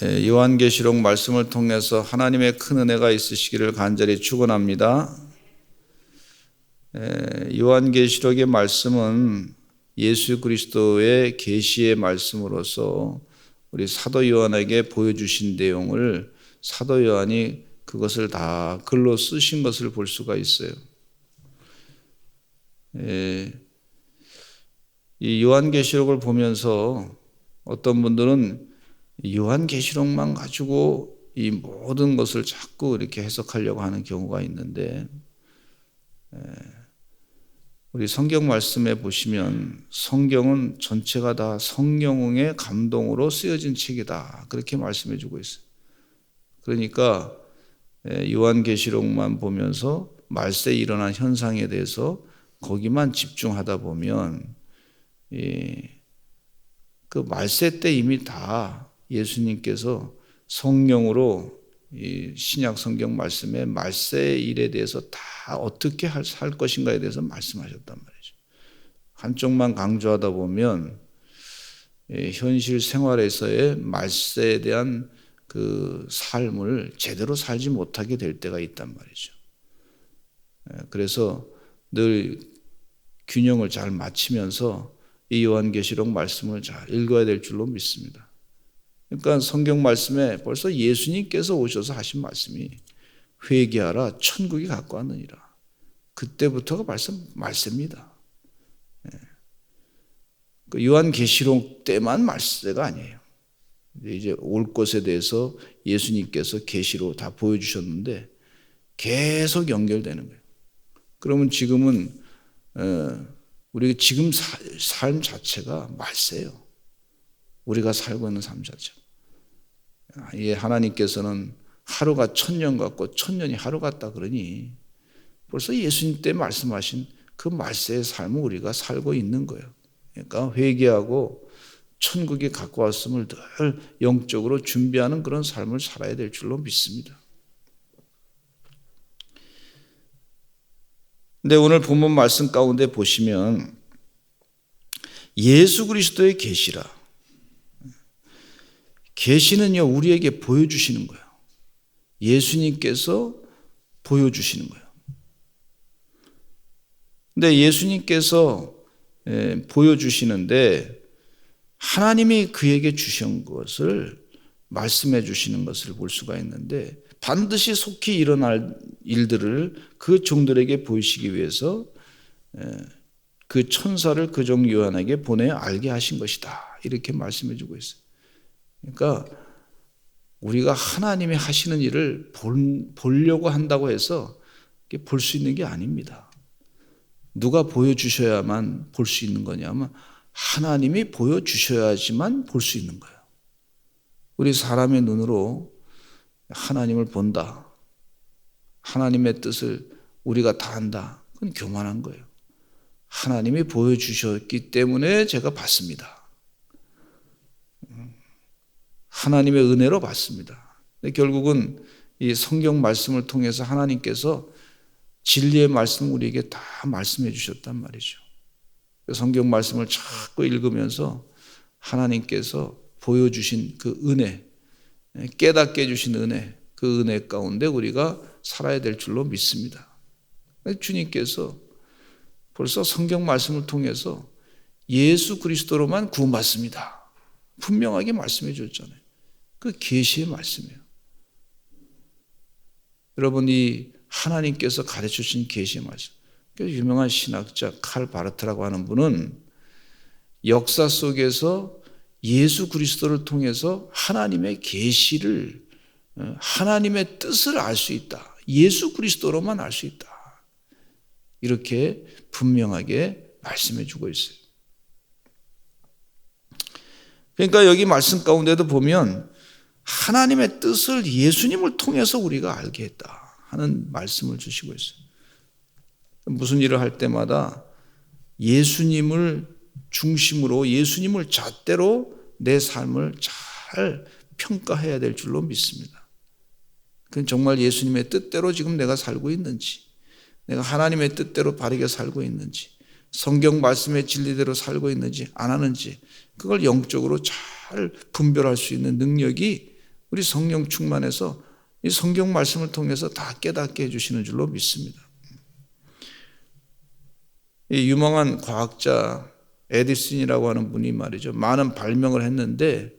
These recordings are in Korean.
요한계시록 말씀을 통해서 하나님의 큰 은혜가 있으시기를 간절히 축원합니다. 요한계시록의 말씀은 예수 그리스도의 계시의 말씀으로서 우리 사도 요한에게 보여주신 내용을 사도 요한이 그것을 다 글로 쓰신 것을 볼 수가 있어요. 이 요한계시록을 보면서 어떤 분들은 요한계시록만 가지고 이 모든 것을 자꾸 이렇게 해석하려고 하는 경우가 있는데, 우리 성경 말씀에 보시면 성경은 전체가 다 성령의 감동으로 쓰여진 책이다, 그렇게 말씀해 주고 있어요. 그러니까 요한계시록만 보면서 말세에 일어난 현상에 대해서 거기만 집중하다 보면 그 말세 때 이미 다 예수님께서 성령으로 이 신약 성경 말씀에 말세 일에 대해서 다 어떻게 살 것인가에 대해서 말씀하셨단 말이죠. 한쪽만 강조하다 보면 현실 생활에서의 말세에 대한 그 삶을 제대로 살지 못하게 될 때가 있단 말이죠. 그래서 늘 균형을 잘 맞추면서 이 요한계시록 말씀을 잘 읽어야 될 줄로 믿습니다. 그러니까 성경 말씀에 벌써 예수님께서 오셔서 하신 말씀이 회개하라, 천국이 가까웠느니라. 그때부터가 벌써 말세입니다. 그 요한계시록 때만 말세가 아니에요. 이제 올 것에 대해서 예수님께서 계시로 다 보여주셨는데 계속 연결되는 거예요. 그러면 지금은 우리 지금 삶 자체가 말세예요. 우리가 살고 있는 삶 자체가. 하나님께서는 하루가 1000년 같고 1000년이 하루 같다 그러니 벌써 예수님 때 말씀하신 그 말세의 삶을 우리가 살고 있는 거예요. 그러니까 회개하고 천국이 가까웠음을 늘 영적으로 준비하는 그런 삶을 살아야 될 줄로 믿습니다. 근데 오늘 본문 말씀 가운데 보시면 예수 그리스도의 계시라. 계시는요, 우리에게 보여주시는 거예요. 예수님께서 보여주시는 거예요. 근데 예수님께서 보여주시는데 하나님이 그에게 주신 것을 말씀해 주시는 것을 볼 수가 있는데, 반드시 속히 일어날 일들을 그 종들에게 보이시기 위해서 그 천사를 그 종 요한에게 보내 알게 하신 것이다, 이렇게 말씀해 주고 있어요. 그러니까 우리가 하나님이 하시는 일을 보려고 한다고 해서 볼 수 있는 게 아닙니다. 누가 보여주셔야만 볼 수 있는 거냐면 하나님이 보여주셔야지만 볼 수 있는 거예요. 우리 사람의 눈으로 하나님을 본다, 하나님의 뜻을 우리가 다 안다, 그건 교만한 거예요. 하나님이 보여주셨기 때문에 제가 봤습니다. 하나님의 은혜로 봤습니다. 근데 결국은 이 성경 말씀을 통해서 하나님께서 진리의 말씀을 우리에게 다 말씀해 주셨단 말이죠. 성경 말씀을 자꾸 읽으면서 하나님께서 보여주신 그 은혜, 깨닫게 해주신 은혜, 그 은혜 가운데 우리가 살아야 될 줄로 믿습니다. 주님께서 벌써 성경 말씀을 통해서 예수 그리스도로만 구원받습니다, 분명하게 말씀해 주셨잖아요. 그 계시의 말씀이에요. 여러분, 이 하나님께서 가르쳐 주신 계시의 말씀, 유명한 신학자 칼 바르트라고 하는 분은 역사 속에서 예수 그리스도를 통해서 하나님의 계시를, 하나님의 뜻을 알 수 있다, 예수 그리스도로만 알 수 있다, 이렇게 분명하게 말씀해 주고 있어요. 그러니까 여기 말씀 가운데도 보면 하나님의 뜻을 예수님을 통해서 우리가 알게 했다 하는 말씀을 주시고 있어요. 무슨 일을 할 때마다 예수님을 중심으로, 예수님을 잣대로 내 삶을 잘 평가해야 될 줄로 믿습니다. 그건 정말 예수님의 뜻대로 지금 내가 살고 있는지, 내가 하나님의 뜻대로 바르게 살고 있는지, 성경 말씀의 진리대로 살고 있는지 안 하는지, 그걸 영적으로 잘 분별할 수 있는 능력이 우리 성령 충만해서 이 성경 말씀을 통해서 다 깨닫게 해주시는 줄로 믿습니다. 이 유명한 과학자 에디슨이라고 하는 분이 말이죠, 많은 발명을 했는데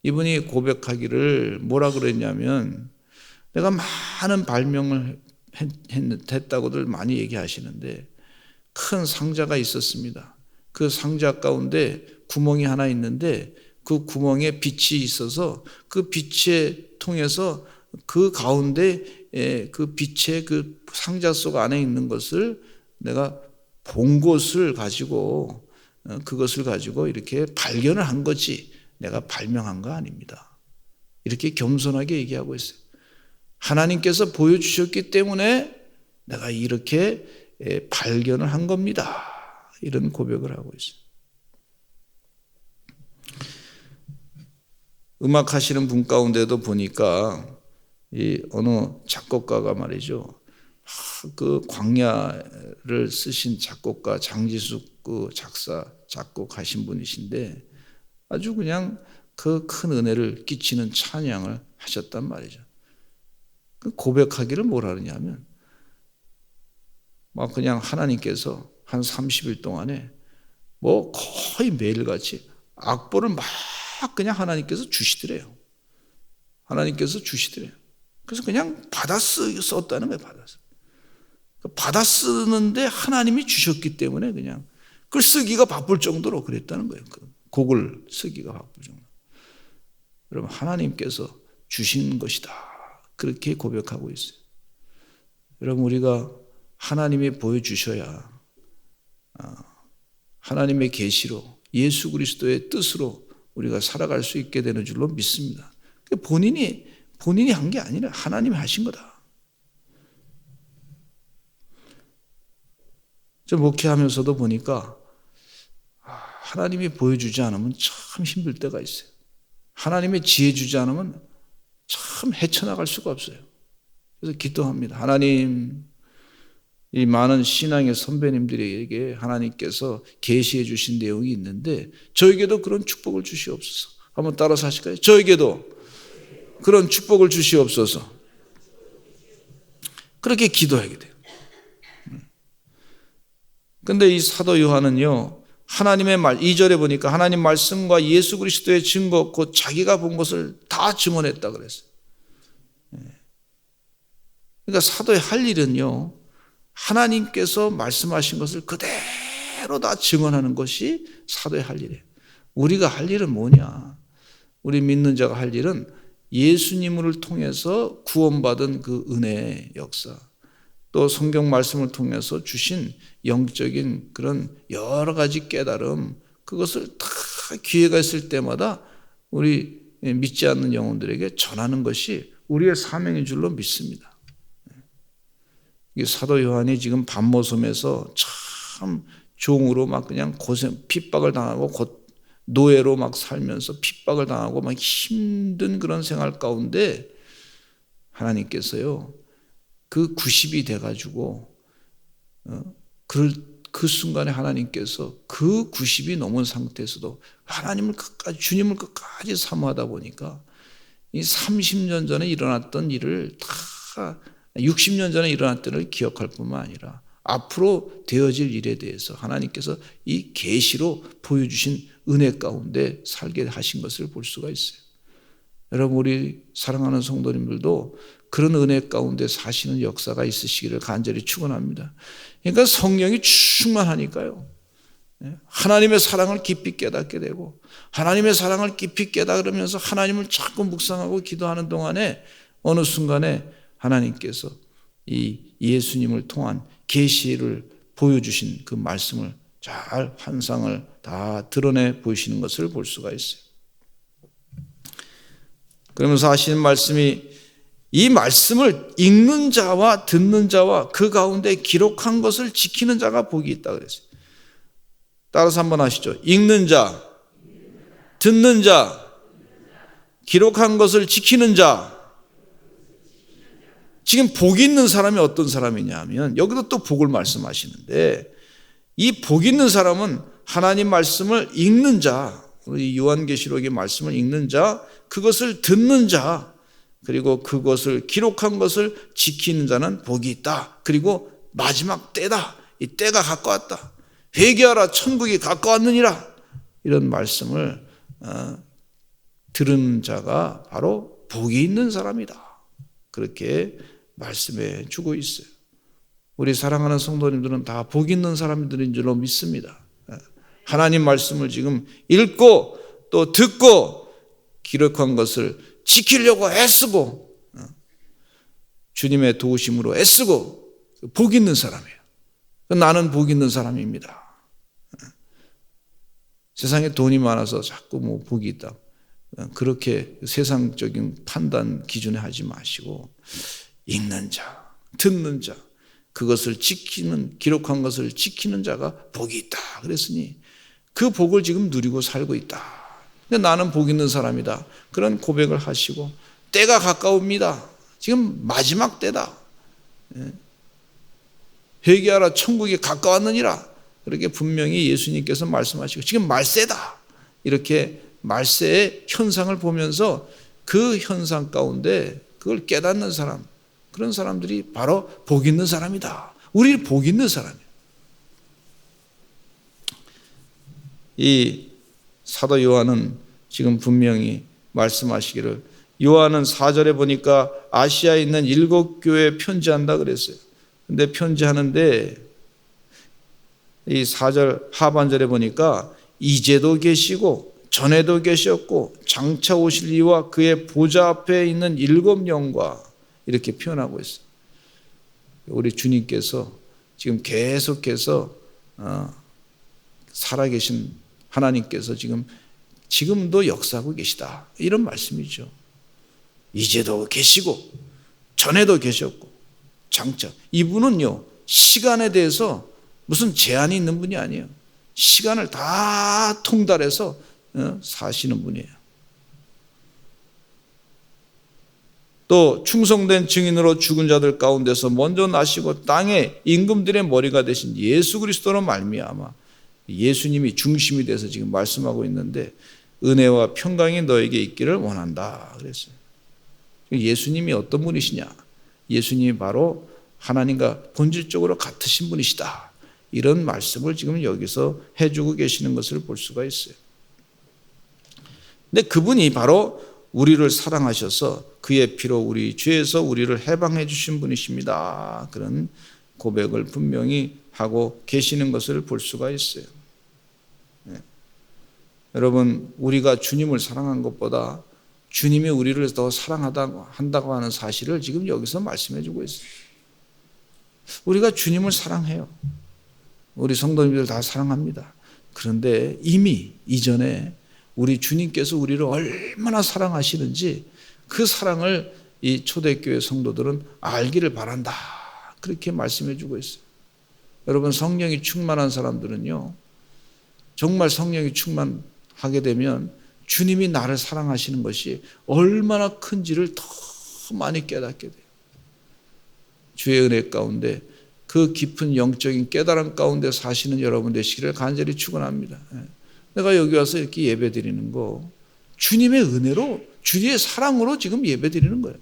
이분이 고백하기를 뭐라 그랬냐면, 내가 많은 발명을 했다고들 많이 얘기하시는데 큰 상자가 있었습니다. 그 상자 가운데 구멍이 하나 있는데 그 구멍에 빛이 있어서 그 빛에 통해서 그 가운데 그 빛의 그 상자 속 안에 있는 것을 내가 본 것을 가지고, 그것을 가지고 이렇게 발견을 한 거지 내가 발명한 거 아닙니다. 이렇게 겸손하게 얘기하고 있어요. 하나님께서 보여주셨기 때문에 내가 이렇게 발견을 한 겁니다. 이런 고백을 하고 있어요. 음악 하시는 분 가운데도 보니까 이 어느 작곡가가 말이죠, 그 광야를 쓰신 작곡가 장지숙 그 작곡하신 분이신데 아주 그냥 그 큰 은혜를 끼치는 찬양을 하셨단 말이죠. 고백하기를 뭐라 그러냐면, 막 그냥 하나님께서 한 30일 동안에 뭐 거의 매일같이 악보를 막 그냥 하나님께서 주시더래요. 하나님께서 주시더래요. 그래서 그냥 받아 썼다는 거예요. 받아 쓰는데 하나님이 주셨기 때문에 그냥 그걸 쓰기가 바쁠 정도로 그랬다는 거예요. 그 곡을 쓰기가 바쁠 정도. 여러분, 하나님께서 주신 것이다, 그렇게 고백하고 있어요. 여러분, 우리가 하나님이 보여주셔야 하나님의 계시로 예수 그리스도의 뜻으로 우리가 살아갈 수 있게 되는 줄로 믿습니다. 본인이 한 게 아니라 하나님이 하신 거다. 저 목회하면서도 보니까 하나님이 보여주지 않으면 참 힘들 때가 있어요. 하나님의 지혜 주지 않으면 참 헤쳐나갈 수가 없어요. 그래서 기도합니다. 하나님, 이 많은 신앙의 선배님들에게 하나님께서 계시해 주신 내용이 있는데 저에게도 그런 축복을 주시옵소서. 한번 따라서 하실까요? 저에게도 그런 축복을 주시옵소서. 그렇게 기도하게 돼요. 근데 이 사도 요한은요, 하나님의 말, 2절에 보니까 하나님 말씀과 예수 그리스도의 증거, 곧 자기가 본 것을 다 증언했다 그랬어요. 그러니까 사도의 할 일은요, 하나님께서 말씀하신 것을 그대로 다 증언하는 것이 사도의 할 일이에요. 우리가 할 일은 뭐냐? 우리 믿는 자가 할 일은 예수님을 통해서 구원받은 그 은혜의 역사, 또 성경 말씀을 통해서 주신 영적인 그런 여러 가지 깨달음, 그것을 다 기회가 있을 때마다 우리 믿지 않는 영혼들에게 전하는 것이 우리의 사명인 줄로 믿습니다. 이 사도 요한이 지금 반모섬에서 참 종으로 막 그냥 핍박을 당하고 노예로 막 살면서 핍박을 당하고 막 힘든 그런 생활 가운데 하나님께서요, 그 90이 돼가지고 그 순간에 하나님께서 그 90이 넘은 상태에서도 주님을 끝까지 사모하다 보니까 이 30년 전에 일어났던 일을 다 60년 전에 일어났던 일을 기억할 뿐만 아니라 앞으로 되어질 일에 대해서 하나님께서 이 계시로 보여주신 은혜 가운데 살게 하신 것을 볼 수가 있어요. 여러분, 우리 사랑하는 성도님들도 그런 은혜 가운데 사시는 역사가 있으시기를 간절히 축원합니다. 그러니까 성령이 충만하니까요, 하나님의 사랑을 깊이 깨닫게 되고, 하나님의 사랑을 깊이 깨달으면서 하나님을 자꾸 묵상하고 기도하는 동안에 어느 순간에 하나님께서 이 예수님을 통한 계시를 보여주신 그 말씀을 잘 환상을 다 드러내 보이시는 것을 볼 수가 있어요. 그러면서 하시는 말씀이, 이 말씀을 읽는 자와 듣는 자와 그 가운데 기록한 것을 지키는 자가 복이 있다 그랬어요. 따라서 한번 하시죠. 읽는 자, 듣는 자, 기록한 것을 지키는 자. 지금 복 있는 사람이 어떤 사람이냐 하면, 여기도 또 복을 말씀하시는데, 이 복 있는 사람은 하나님 말씀을 읽는 자, 이 요한계시록의 말씀을 읽는 자, 그것을 듣는 자, 그리고 그것을 기록한 것을 지키는 자는 복이 있다. 그리고 마지막 때다. 이 때가 가까웠다. 회개하라, 천국이 가까웠느니라. 이런 말씀을 들은 자가 바로 복이 있는 사람이다. 그렇게 말씀해 주고 있어요. 우리 사랑하는 성도님들은 다 복 있는 사람들인 줄로 믿습니다. 하나님 말씀을 지금 읽고 또 듣고 기록한 것을 지키려고 애쓰고 주님의 도우심으로 애쓰고 복 있는 사람이에요. 나는 복 있는 사람입니다. 세상에 돈이 많아서 자꾸 뭐 복이 있다. 그렇게 세상적인 판단 기준에 하지 마시고 읽는 자, 듣는 자, 그것을 지키는, 기록한 것을 지키는 자가 복이 있다. 그랬으니 그 복을 지금 누리고 살고 있다. 근데 나는 복 있는 사람이다. 그런 고백을 하시고 때가 가까웁니다. 지금 마지막 때다. 회개하라, 천국이 가까웠느니라. 그렇게 분명히 예수님께서 말씀하시고 지금 말세다. 이렇게 말세의 현상을 보면서 그 현상 가운데 그걸 깨닫는 사람, 그런 사람들이 바로 복 있는 사람이다. 우리 복 있는 사람이에요. 이 사도 요한은 지금 분명히 말씀하시기를, 요한은 4절에 보니까 아시아에 있는 7교회에 편지한다 그랬어요. 근데 편지하는데 이 4절 하반절에 보니까 이제도 계시고 전에도 계셨고 장차 오실 이와 그의 보좌 앞에 있는 7영과 이렇게 표현하고 있어요. 우리 주님께서 지금 계속해서 살아계신 하나님께서 지금도 역사하고 계시다. 이런 말씀이죠. 이제도 계시고 전에도 계셨고 장차. 이분은요, 시간에 대해서 무슨 제한이 있는 분이 아니에요. 시간을 다 통달해서 사시는 분이에요. 또 충성된 증인으로 죽은 자들 가운데서 먼저 나시고 땅의 임금들의 머리가 되신 예수 그리스도로 말미암아, 예수님이 중심이 돼서 지금 말씀하고 있는데 은혜와 평강이 너에게 있기를 원한다 그랬어요. 예수님이 어떤 분이시냐? 예수님이 바로 하나님과 본질적으로 같으신 분이시다. 이런 말씀을 지금 여기서 해주고 계시는 것을 볼 수가 있어요. 근데 그분이 바로 우리를 사랑하셔서 그의 피로 우리 죄에서 우리를 해방해 주신 분이십니다. 그런 고백을 분명히 하고 계시는 것을 볼 수가 있어요. 여러분, 우리가 주님을 사랑한 것보다 주님이 우리를 더 사랑한다고 하는 사실을 지금 여기서 말씀해 주고 있어요. 우리가 주님을 사랑해요. 우리 성도님들 다 사랑합니다. 그런데 이미 이전에 우리 주님께서 우리를 얼마나 사랑하시는지 그 사랑을 이 초대교회 성도들은 알기를 바란다. 그렇게 말씀해 주고 있어요. 여러분, 성령이 충만한 사람들은요, 정말 성령이 충만하게 되면 주님이 나를 사랑하시는 것이 얼마나 큰지를 더 많이 깨닫게 돼요. 주의 은혜 가운데 그 깊은 영적인 깨달음 가운데 사시는 여러분 되시기를 간절히 축원합니다. 내가 여기 와서 이렇게 예배 드리는 거 주님의 은혜로, 주님의 사랑으로 지금 예배 드리는 거예요.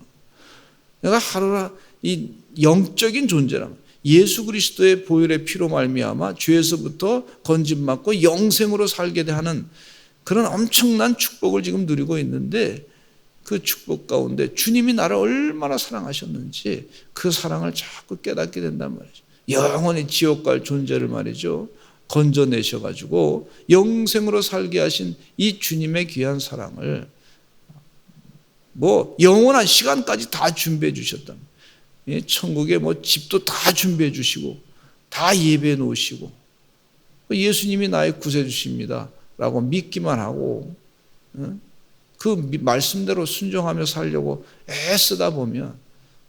내가 하루라 이 영적인 존재라면 예수 그리스도의 보혈의 피로 말미암아 죄에서부터 건짐받고 영생으로 살게 하는 그런 엄청난 축복을 지금 누리고 있는데, 그 축복 가운데 주님이 나를 얼마나 사랑하셨는지 그 사랑을 자꾸 깨닫게 된단 말이죠. 영원히 지옥 갈 존재를 말이죠, 건져내셔가지고 영생으로 살게 하신 이 주님의 귀한 사랑을 영원한 시간까지 다 준비해 주셨다. 천국에 집도 다 준비해 주시고 다 예배해 놓으시고 예수님이 나의 구세주십니다 라고 믿기만 하고 그 말씀대로 순종하며 살려고 애쓰다 보면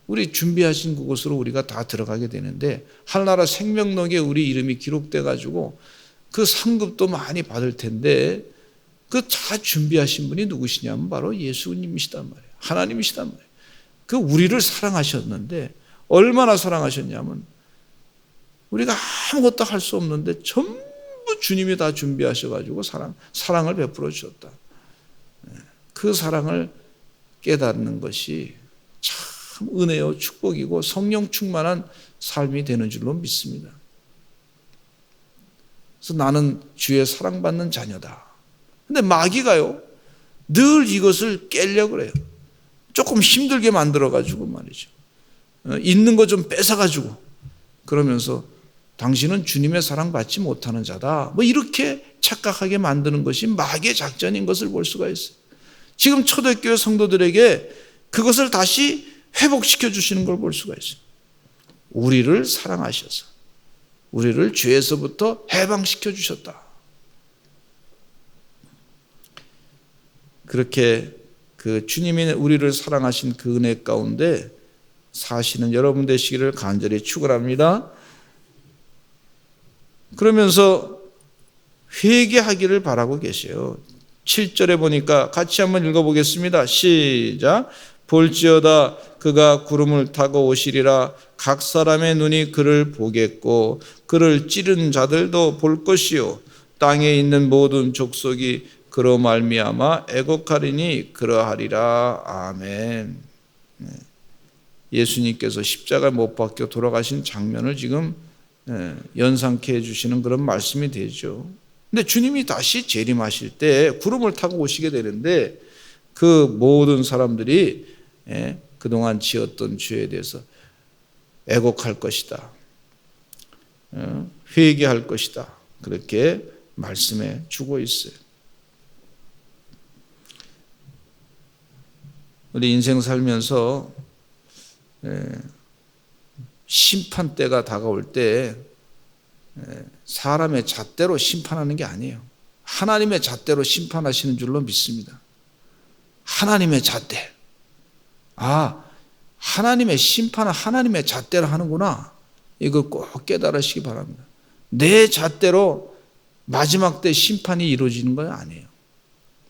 우리 준비하신 그곳으로 우리가 다 들어가게 되는데, 하늘나라 생명록에 우리 이름이 기록돼 가지고 그 상급도 많이 받을 텐데 그 다 준비하신 분이 누구시냐면 바로 예수님이시단 말이에요. 하나님이시단 말이에요. 그 우리를 사랑하셨는데 얼마나 사랑하셨냐면 우리가 아무것도 할 수 없는데 전부 주님이 다 준비하셔가지고 사랑을 베풀어 주셨다. 그 사랑을 깨닫는 것이 참 은혜요 축복이고 성령 충만한 삶이 되는 줄로 믿습니다. 그래서 나는 주의 사랑받는 자녀다. 근데 마귀가요 늘 이것을 깨려고 그래요. 조금 힘들게 만들어가지고 말이죠. 있는 거 좀 뺏어가지고 그러면서 당신은 주님의 사랑받지 못하는 자다. 뭐 이렇게 착각하게 만드는 것이 마귀의 작전인 것을 볼 수가 있어요. 지금 초대교회 성도들에게 그것을 다시 회복시켜 주시는 걸 볼 수가 있어요. 우리를 사랑하셔서 우리를 죄에서부터 해방시켜 주셨다. 그렇게 그 주님이 우리를 사랑하신 그 은혜 가운데 사시는 여러분 되시기를 간절히 축원합니다. 그러면서 회개하기를 바라고 계세요. 7절에 보니까 같이 한번 읽어보겠습니다. 시작. 볼지어다 그가 구름을 타고 오시리라. 각 사람의 눈이 그를 보겠고 그를 찌른 자들도 볼 것이요 땅에 있는 모든 족속이 그로 말미암아 애곡하리니 그러하리라. 아멘. 예수님께서 십자가에 못 박혀 돌아가신 장면을 지금 연상케 해주시는 그런 말씀이 되죠. 근데 주님이 다시 재림하실 때 구름을 타고 오시게 되는데 그 모든 사람들이 그동안 지었던 죄에 대해서 애곡할 것이다. 회개할 것이다. 그렇게 말씀해 주고 있어요. 우리 인생 살면서 심판 때가 다가올 때 사람의 잣대로 심판하는 게 아니에요. 하나님의 잣대로 심판하시는 줄로 믿습니다. 하나님의 잣대. 하나님의 심판은 하나님의 잣대로 하는구나. 이거 꼭 깨달으시기 바랍니다. 내 잣대로 마지막 때 심판이 이루어지는 건 아니에요.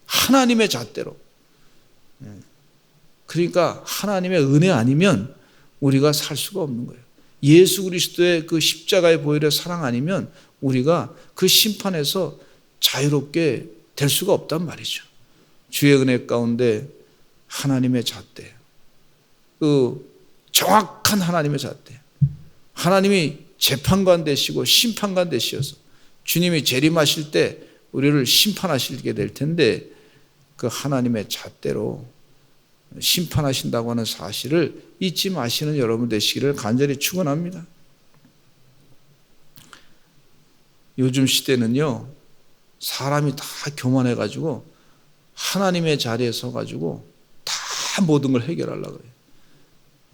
하나님의 잣대로. 그러니까 하나님의 은혜 아니면 우리가 살 수가 없는 거예요. 예수 그리스도의 그 십자가의 보혈의 사랑 아니면 우리가 그 심판에서 자유롭게 될 수가 없단 말이죠. 주의 은혜 가운데 하나님의 잣대, 그 정확한 하나님의 잣대, 하나님이 재판관 되시고 심판관 되시어서 주님이 재림하실 때 우리를 심판하시게 될 텐데 그 하나님의 잣대로 심판하신다고 하는 사실을 잊지 마시는 여러분 되시기를 간절히 축원합니다. 요즘 시대는요 사람이 다 교만해가지고 하나님의 자리에 서가지고 다 모든 걸 해결하려고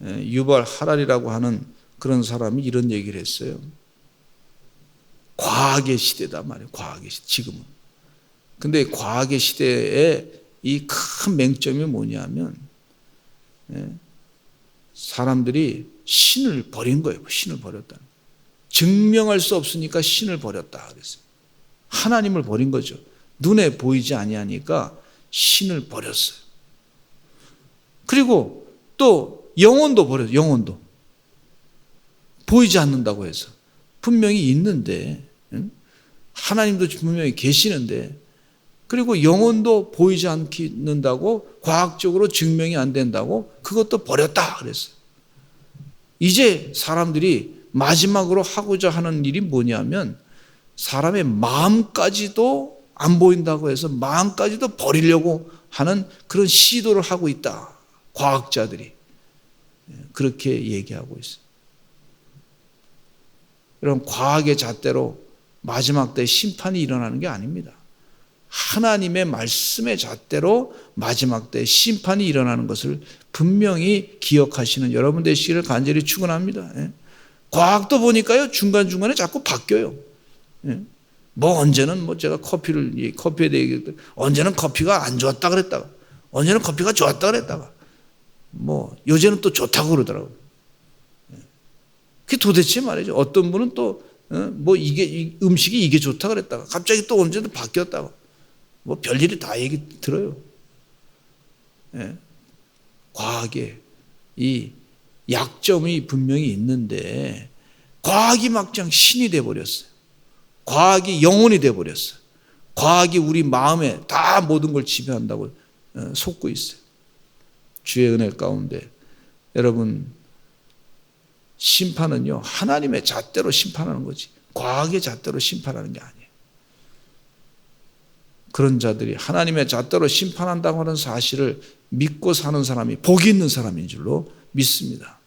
해요. 유발 하랄이라고 하는 그런 사람이 이런 얘기를 했어요. 과학의 시대다 말이에요. 과학의 시대 지금은. 근데 과학의 시대에 이 큰 맹점이 뭐냐면 사람들이 신을 버린 거예요. 신을 버렸다. 증명할 수 없으니까 신을 버렸다 그랬어요. 하나님을 버린 거죠. 눈에 보이지 아니하니까 신을 버렸어요. 그리고 또 영혼도 버렸어요. 영혼도 보이지 않는다고 해서 분명히 있는데 하나님도 분명히 계시는데 그리고 영혼도 보이지 않는다고 과학적으로 증명이 안 된다고 그것도 버렸다 그랬어요. 이제 사람들이 마지막으로 하고자 하는 일이 뭐냐면 사람의 마음까지도 안 보인다고 해서 마음까지도 버리려고 하는 그런 시도를 하고 있다. 과학자들이 그렇게 얘기하고 있어요. 여러분 과학의 잣대로 마지막 때 심판이 일어나는 게 아닙니다. 하나님의 말씀의 잣대로 마지막 때 심판이 일어나는 것을 분명히 기억하시는 여러분 되시기를 간절히 축원합니다. 과학도 보니까요 중간중간에 자꾸 바뀌어요. 뭐 언제는 뭐 제가 커피에 대해 언제는 커피가 안 좋았다 그랬다가 언제는 커피가 좋았다 그랬다가 뭐 요새는 또 좋다고 그러더라고요. 그게 도대체 말이죠. 어떤 분은 또 뭐 이게 음식이 이게 좋다 그랬다가 갑자기 또 언제든 바뀌었다가 뭐 별일이 다 얘기 들어요. 과학에 이 약점이 분명히 있는데 과학이 막장 신이 돼버렸어요. 과학이 영혼이 되어버렸어요. 과학이 우리 마음에 다 모든 걸 지배한다고 속고 있어요. 주의 은혜 가운데 여러분, 심판은요 하나님의 잣대로 심판하는 거지 과학의 잣대로 심판하는 게 아니에요. 그런 자들이 하나님의 잣대로 심판한다고 하는 사실을 믿고 사는 사람이 복이 있는 사람인 줄로 믿습니다.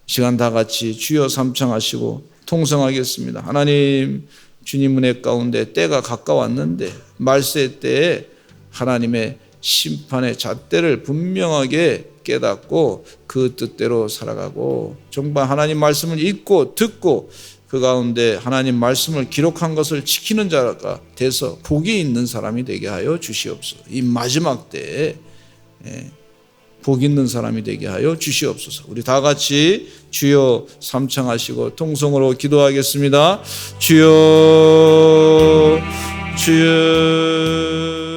시간 다 같이 주여 삼창하시고 통성하겠습니다. 하나님, 주님 은혜 가운데 때가 가까웠는데 말세 때에 하나님의 심판의 잣대를 분명하게 깨닫고 그 뜻대로 살아가고 정말 하나님 말씀을 읽고 듣고 그 가운데 하나님 말씀을 기록한 것을 지키는 자가 돼서 복이 있는 사람이 되게 하여 주시옵소서. 이 마지막 때에 복 있는 사람이 되게 하여 주시옵소서. 우리 다 같이 주여 삼창하시고 통성으로 기도하겠습니다. 주여, 주여.